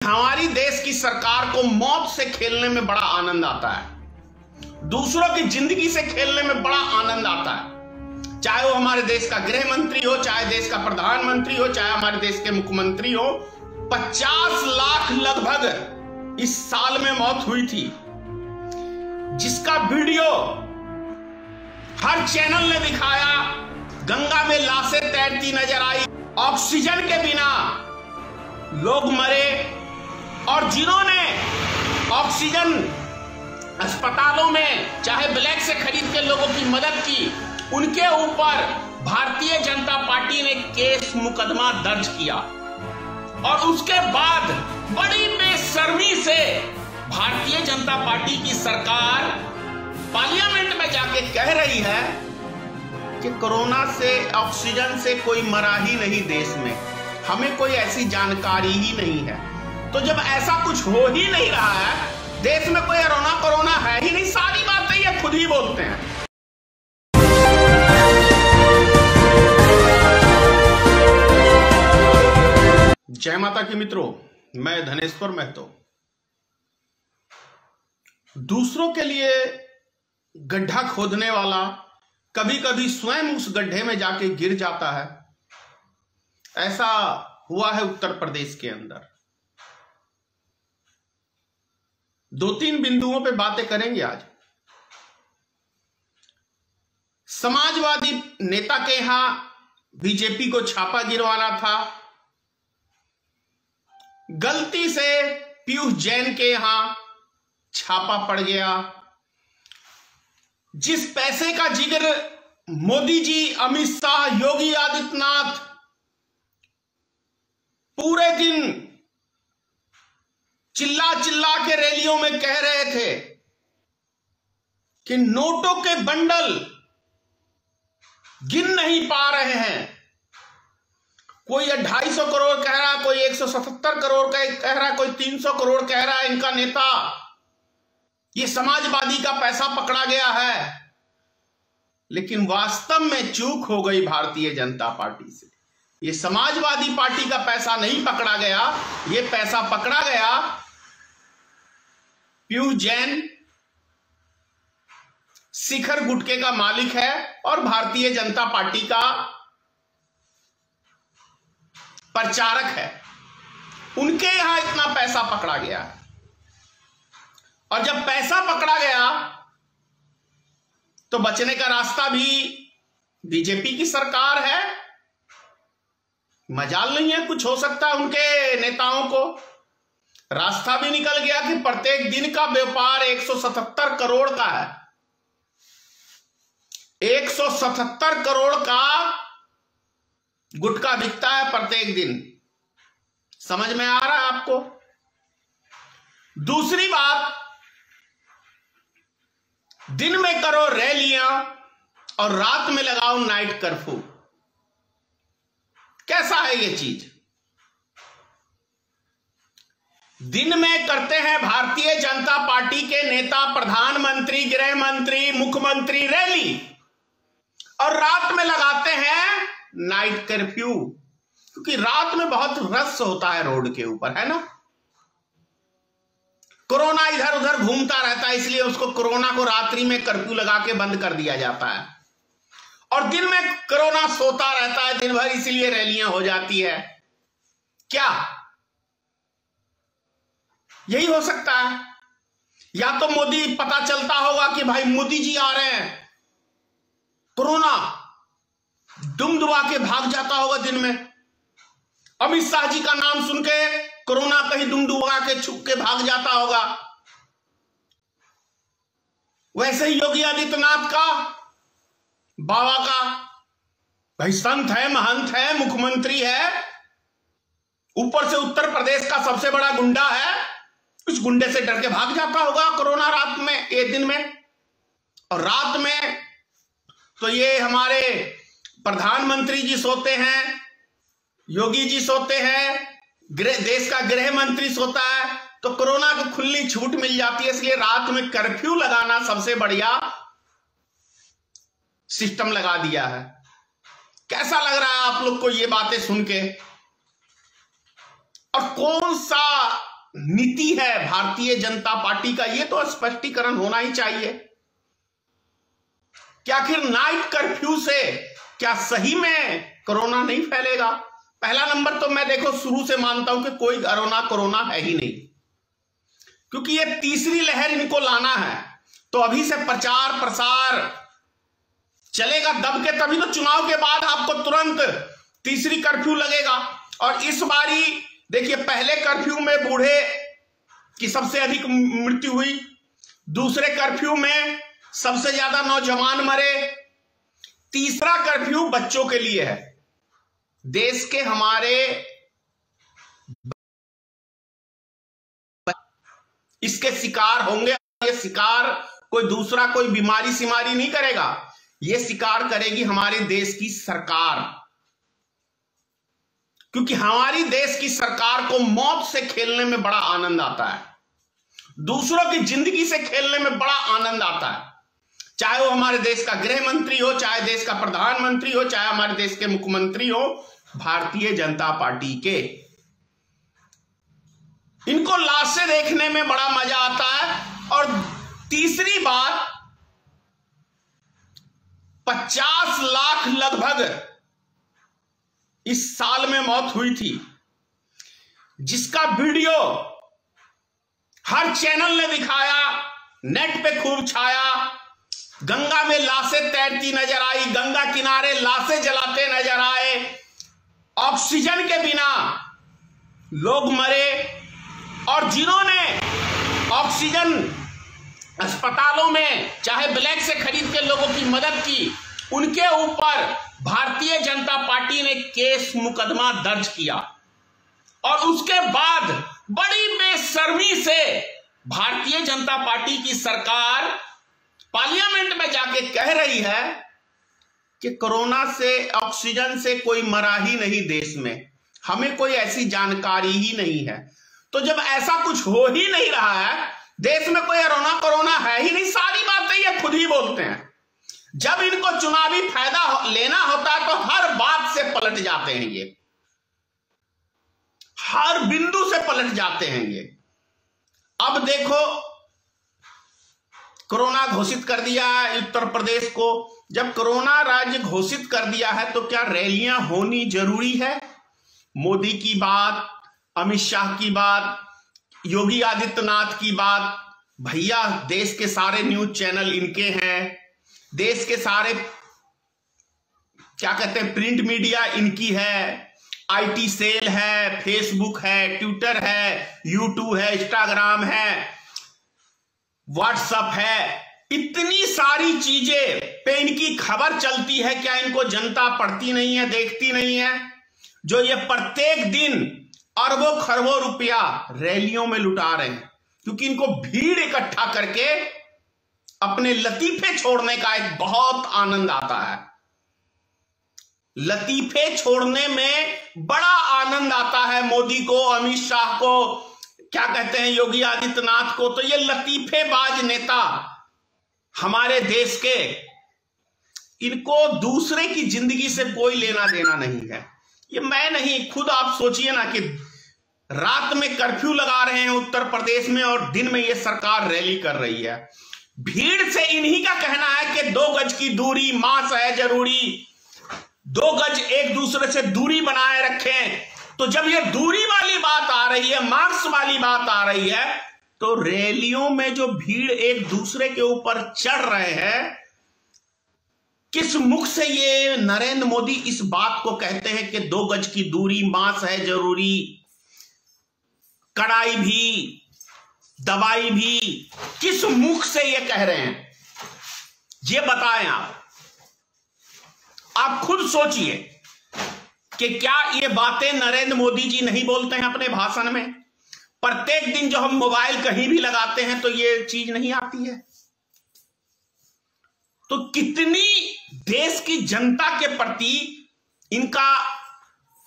हमारी देश की सरकार को मौत से खेलने में बड़ा आनंद आता है, दूसरों की जिंदगी से खेलने में बड़ा आनंद आता है। चाहे वो हमारे देश का गृह मंत्री हो, चाहे देश का प्रधानमंत्री हो, चाहे हमारे देश के मुख्यमंत्री हो। 50 लाख लगभग इस साल में मौत हुई थी, जिसका वीडियो हर चैनल ने दिखाया। गंगा में लाशें तैरती नजर आई, ऑक्सीजन के बिना लोग मरे, और जिन्होंने ऑक्सीजन अस्पतालों में चाहे ब्लैक से खरीद के लोगों की मदद की, उनके ऊपर भारतीय जनता पार्टी ने केस मुकदमा दर्ज किया। और उसके बाद बड़ी बेशर्मी से भारतीय जनता पार्टी की सरकार पार्लियामेंट में जाके कह रही है कि कोरोना से, ऑक्सीजन से कोई मरा ही नहीं देश में, हमें कोई ऐसी जानकारी ही नहीं है। तो जब ऐसा कुछ हो ही नहीं रहा है, देश में कोई कोरोना है ही नहीं, सारी बातें ये खुद ही बोलते हैं। जय माता की मित्रों, मैं धनेश्वर महतो। दूसरों के लिए गड्ढा खोदने वाला कभी कभी स्वयं उस गड्ढे में जाके गिर जाता है। ऐसा हुआ है उत्तर प्रदेश के अंदर। 2-3 बिंदुओं पे बातें करेंगे आज। समाजवादी नेता के यहां बीजेपी को छापा गिरवाना था, गलती से पीयूष जैन के यहां छापा पड़ गया। जिस पैसे का जिक्र मोदी जी, अमित शाह, योगी आदित्यनाथ पूरे दिन चिल्ला चिल्ला के रैलियों में कह रहे थे कि नोटों के बंडल गिन नहीं पा रहे हैं, कोई 250 करोड़ कह रहा, कोई 177 करोड़ कह रहा, कोई 300 करोड़ कह रहा है इनका नेता, ये समाजवादी का पैसा पकड़ा गया है। लेकिन वास्तव में चूक हो गई भारतीय जनता पार्टी से। ये समाजवादी पार्टी का पैसा नहीं पकड़ा गया, ये पैसा पकड़ा गया पीयूष जैन शिखर गुटके का मालिक है और भारतीय जनता पार्टी का प्रचारक है, उनके यहां इतना पैसा पकड़ा गया। और जब पैसा पकड़ा गया तो बचने का रास्ता भी बीजेपी की सरकार है। मजाल नहीं है, कुछ हो सकता है उनके नेताओं को। रास्ता भी निकल गया कि प्रत्येक दिन का व्यापार 177 करोड़ का है। 177 करोड़ का गुटखा बिकता है प्रत्येक दिन। समझ में आ रहा है आपको? दूसरी बात, दिन में करो रैलियां और रात में लगाओ नाइट कर्फ्यू। कैसा है ये चीज? दिन में करते हैं भारतीय जनता पार्टी के नेता, प्रधानमंत्री, गृह मंत्री, मुख्यमंत्री रैली, और रात में लगाते हैं नाइट कर्फ्यू, क्योंकि रात में बहुत रश होता है रोड के ऊपर, है ना। कोरोना इधर उधर घूमता रहता है, इसलिए उसको, कोरोना को रात्रि में कर्फ्यू लगा के बंद कर दिया जाता है। और दिन में कोरोना सोता रहता है दिन भर, इसीलिए रैलियां हो जाती है। क्या यही हो सकता है? या तो मोदी, पता चलता होगा कि भाई मोदी जी आ रहे हैं, कोरोना दुम दुबा के भाग जाता होगा दिन में। अमित शाह जी का नाम सुन के कोरोना कहीं दुम दुबा के छुप के भाग जाता होगा। वैसे ही योगी आदित्यनाथ का, बाबा का, भाई संत है, महंत है, मुख्यमंत्री है, ऊपर से उत्तर प्रदेश का सबसे बड़ा गुंडा है, उस गुंडे से डर के भाग जाता होगा कोरोना रात में, एक दिन में। और रात में तो ये हमारे प्रधानमंत्री जी सोते हैं, योगी जी सोते हैं, देश का गृह मंत्री सोता है, तो कोरोना को खुली छूट मिल जाती है। इसलिए रात में कर्फ्यू लगाना सबसे बढ़िया सिस्टम लगा दिया है। कैसा लग रहा है आप लोग को ये बातें सुन के? और कौन सा नीति है भारतीय जनता पार्टी का, ये तो स्पष्टीकरण होना ही चाहिए कि आखिर नाइट कर्फ्यू से क्या सही में कोरोना नहीं फैलेगा। पहला नंबर तो मैं देखो शुरू से मानता हूं कि कोई कोरोना है ही नहीं, क्योंकि ये तीसरी लहर इनको लाना है। तो अभी से प्रचार प्रसार चलेगा दब के, तभी तो चुनाव के बाद आपको तुरंत तीसरी कर्फ्यू लगेगा। और इस बारी देखिए, पहले कर्फ्यू में बूढ़े की सबसे अधिक मृत्यु हुई, दूसरे कर्फ्यू में सबसे ज्यादा नौजवान मरे, तीसरा कर्फ्यू बच्चों के लिए है। देश के हमारे इसके शिकार होंगे। ये शिकार कोई दूसरा कोई बीमारी सिमारी नहीं करेगा, ये शिकार करेगी हमारे देश की सरकार, क्योंकि हमारी देश की सरकार को मौत से खेलने में बड़ा आनंद आता है, दूसरों की जिंदगी से खेलने में बड़ा आनंद आता है। चाहे वो हमारे देश का गृह मंत्री हो, चाहे देश का प्रधानमंत्री हो, चाहे हमारे देश के मुख्यमंत्री हो, भारतीय जनता पार्टी के, इनको लाशें देखने में बड़ा मजा आता है। और तीसरी बात, 50 लाख लगभग इस साल में मौत हुई थी, जिसका वीडियो हर चैनल ने दिखाया, नेट पे खूब छाया। गंगा में लाशें तैरती नजर आई, गंगा किनारे लाशें जलाते नजर आए, ऑक्सीजन के बिना लोग मरे। और जिन्होंने ऑक्सीजन अस्पतालों में चाहे ब्लैक से खरीद के लोगों की मदद की, उनके ऊपर भारतीय जनता पार्टी ने केस मुकदमा दर्ज किया। और उसके बाद बड़ी बेशर्मी से भारतीय जनता पार्टी की सरकार पार्लियामेंट में जाके कह रही है कि कोरोना से, ऑक्सीजन से कोई मरा ही नहीं देश में, हमें कोई ऐसी जानकारी ही नहीं है। तो जब ऐसा कुछ हो ही नहीं रहा है, देश में कोई कोरोना है ही नहीं, सारी बातें ये खुद ही बोलते हैं। जब इनको चुनावी फायदा लेना होता है तो हर बात से पलट जाते हैं, ये हर बिंदु से पलट जाते हैं ये। अब देखो, कोरोना घोषित कर दिया है उत्तर प्रदेश को। जब कोरोना राज्य घोषित कर दिया है तो क्या रैलियां होनी जरूरी है? मोदी की बात, अमित शाह की बात, योगी आदित्यनाथ की बात, भैया देश के सारे न्यूज चैनल इनके हैं, देश के सारे क्या कहते हैं प्रिंट मीडिया इनकी है, आईटी सेल है, फेसबुक है, ट्विटर है, यूट्यूब है, इंस्टाग्राम है, व्हाट्सएप है, इतनी सारी चीजें पे इनकी खबर चलती है। क्या इनको जनता पढ़ती नहीं है, देखती नहीं है? जो ये प्रत्येक दिन अरबों खरबों रुपया रैलियों में लुटा रहे हैं, क्योंकि इनको भीड़ इकट्ठा करके अपने लतीफे छोड़ने का एक बहुत आनंद आता है। लतीफे छोड़ने में बड़ा आनंद आता है मोदी को, अमित शाह को, क्या कहते हैं योगी आदित्यनाथ को। तो ये लतीफेबाज नेता हमारे देश के, इनको दूसरे की जिंदगी से कोई लेना देना नहीं है। ये मैं नहीं, खुद आप सोचिए ना कि रात में कर्फ्यू लगा रहे हैं उत्तर प्रदेश में और दिन में ये सरकार रैली कर रही है। भीड़ से इन्हीं का कहना है कि 2 गज की दूरी, मास्क है जरूरी, 2 गज एक दूसरे से दूरी बनाए रखें। तो जब ये दूरी वाली बात आ रही है, मास्क वाली बात आ रही है, तो रैलियों में जो भीड़ एक दूसरे के ऊपर चढ़ रहे हैं, किस मुख से ये नरेंद्र मोदी इस बात को कहते हैं कि 2 गज की दूरी, मास्क है जरूरी, कड़ाई भी, दवाई भी, किस मुख से ये कह रहे हैं? ये बताएं आप खुद सोचिए कि क्या ये बातें नरेंद्र मोदी जी नहीं बोलते हैं अपने भाषण में? प्रत्येक दिन जो हम मोबाइल कहीं भी लगाते हैं तो ये चीज नहीं आती है। तो कितनी देश की जनता के प्रति इनका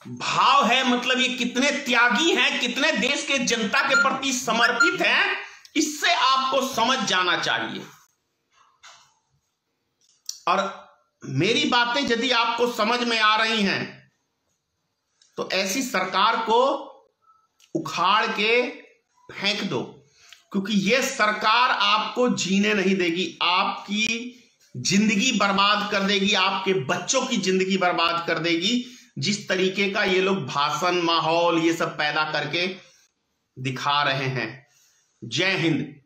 भाव है, मतलब ये कितने त्यागी हैं, कितने देश के जनता के प्रति समर्पित हैं, इससे आपको समझ जाना चाहिए। और मेरी बातें यदि आपको समझ में आ रही हैं तो ऐसी सरकार को उखाड़ के फेंक दो, क्योंकि यह सरकार आपको जीने नहीं देगी, आपकी जिंदगी बर्बाद कर देगी, आपके बच्चों की जिंदगी बर्बाद कर देगी। जिस तरीके का ये लोग भाषण, माहौल ये सब पैदा करके दिखा रहे हैं। जय हिंद।